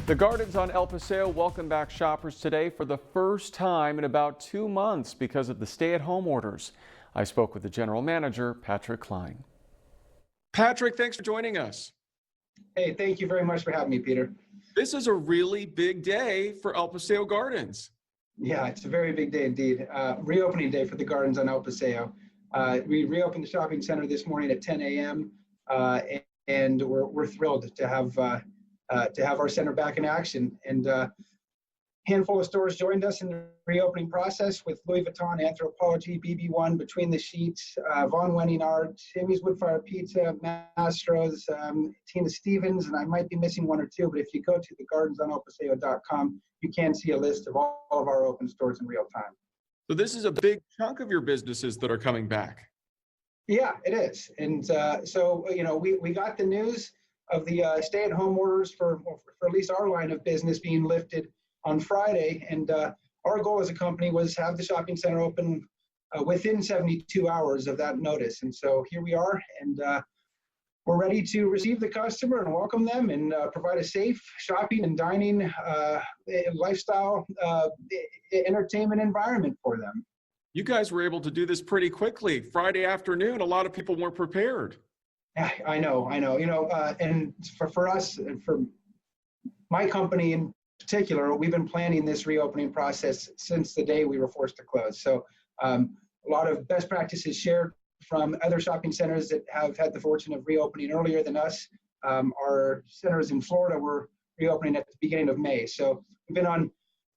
The gardens on El Paseo welcome back shoppers today for the first time in about 2 months because of the stay-at-home orders. I spoke with the general manager, Patrick Klein. Patrick, thanks for joining us. Hey, thank you very much for having me, Peter. This is a really big day for El Paseo Gardens. Yeah, it's a very big day indeed. Reopening day for the gardens on El Paseo. We reopened the shopping center this morning at 10 a.m. And we're thrilled to have our center back in action. And a handful of stores joined us in the reopening process with Louis Vuitton, Anthropologie, BB1, Between the Sheets, Von Wenning Art, Jimmy's Woodfire Pizza, Mastro's, Tina Stevens, and I might be missing one or two, but if you go to thegardensonelpaseo.com, you can see a list of all of our open stores in real time. So this is a big chunk of your businesses that are coming back. Yeah, it is. And so, we got the news of the stay-at-home orders for at least our line of business being lifted on Friday. And our goal as a company was have the shopping center open within 72 hours of that notice. And so here we are, and we're ready to receive the customer and welcome them and provide a safe shopping and dining lifestyle entertainment environment for them. You guys were able to do this pretty quickly. Friday afternoon, a lot of people weren't prepared. I know. And for us, and for my company in particular, we've been planning this reopening process since the day we were forced to close. So a lot of best practices shared from other shopping centers that have had the fortune of reopening earlier than us. Our centers in Florida were reopening at the beginning of May. So we've been on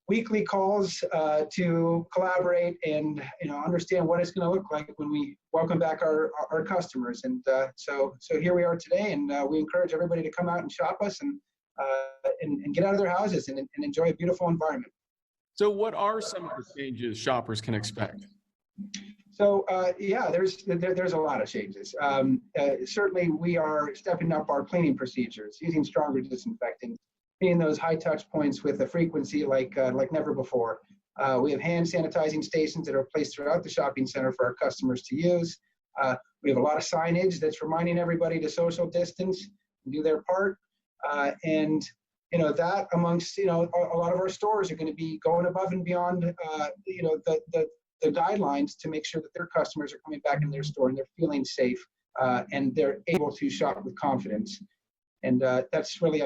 weekly calls to collaborate and understand what it's going to look like when we welcome back our customers. And so here we are today, and we encourage everybody to come out and shop us and get out of their houses and enjoy a beautiful environment. So what are some of the changes shoppers can expect? So there's a lot of changes. Certainly we are stepping up our cleaning procedures, using stronger disinfecting, being those high touch points with a frequency like never before. We have hand sanitizing stations that are placed throughout the shopping center for our customers to use. We have a lot of signage that's reminding everybody to social distance and do their part. And that amongst a lot of our stores are going to be going above and beyond the guidelines to make sure that their customers are coming back in their store and they're feeling safe and they're able to shop with confidence. And that's really,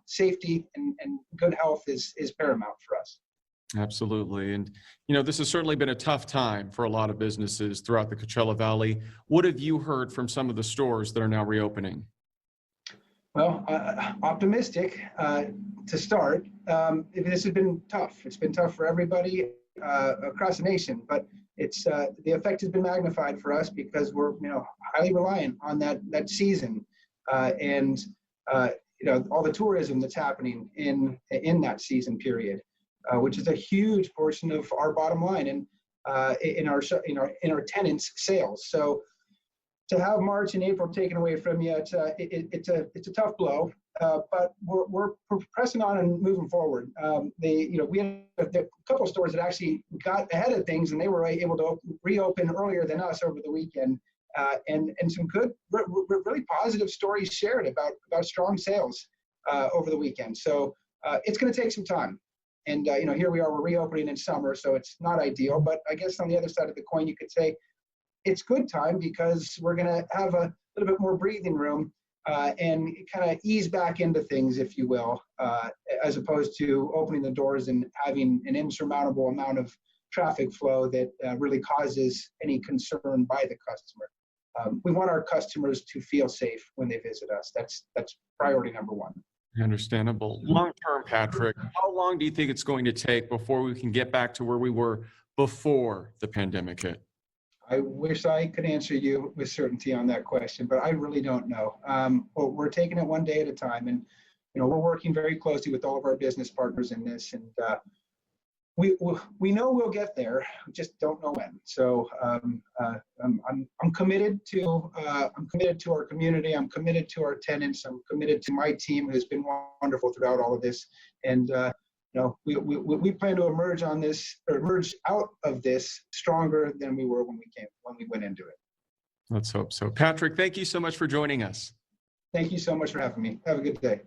safety and good health is paramount for us. Absolutely. And, this has certainly been a tough time for a lot of businesses throughout the Coachella Valley. What have you heard from some of the stores that are now reopening? Well, optimistic to start. This has been tough. It's been tough for everybody across the nation, but it's the effect has been magnified for us because we're highly reliant on that season and all the tourism that's happening in that season period, which is a huge portion of our bottom line and in our tenants' sales. So to have March and April taken away from you, it's a tough blow, but we're pressing on and moving forward. We had a couple of stores that actually got ahead of things, and they were able to reopen earlier than us over the weekend, and some good, really positive stories shared about strong sales over the weekend. So it's going to take some time, and here we are, we're reopening in summer, so it's not ideal. But I guess on the other side of the coin, you could say it's good time because we're going to have a little bit more breathing room and kind of ease back into things, if you will, as opposed to opening the doors and having an insurmountable amount of traffic flow that really causes any concern by the customer. We want our customers to feel safe when they visit us. That's priority number one. Understandable. Long term, Patrick, how long do you think it's going to take before we can get back to where we were before the pandemic hit? I wish I could answer you with certainty on that question, but I really don't know. We're taking it one day at a time, and we're working very closely with all of our business partners in this, and we know we'll get there. We just don't know when. So I'm committed to our community. I'm committed to our tenants. I'm committed to my team, who's been wonderful throughout all of this, and we plan to emerge out of this stronger than we were when we went into it. Let's hope so. Patrick, thank you so much for joining us. Thank you so much for having me. Have a good day.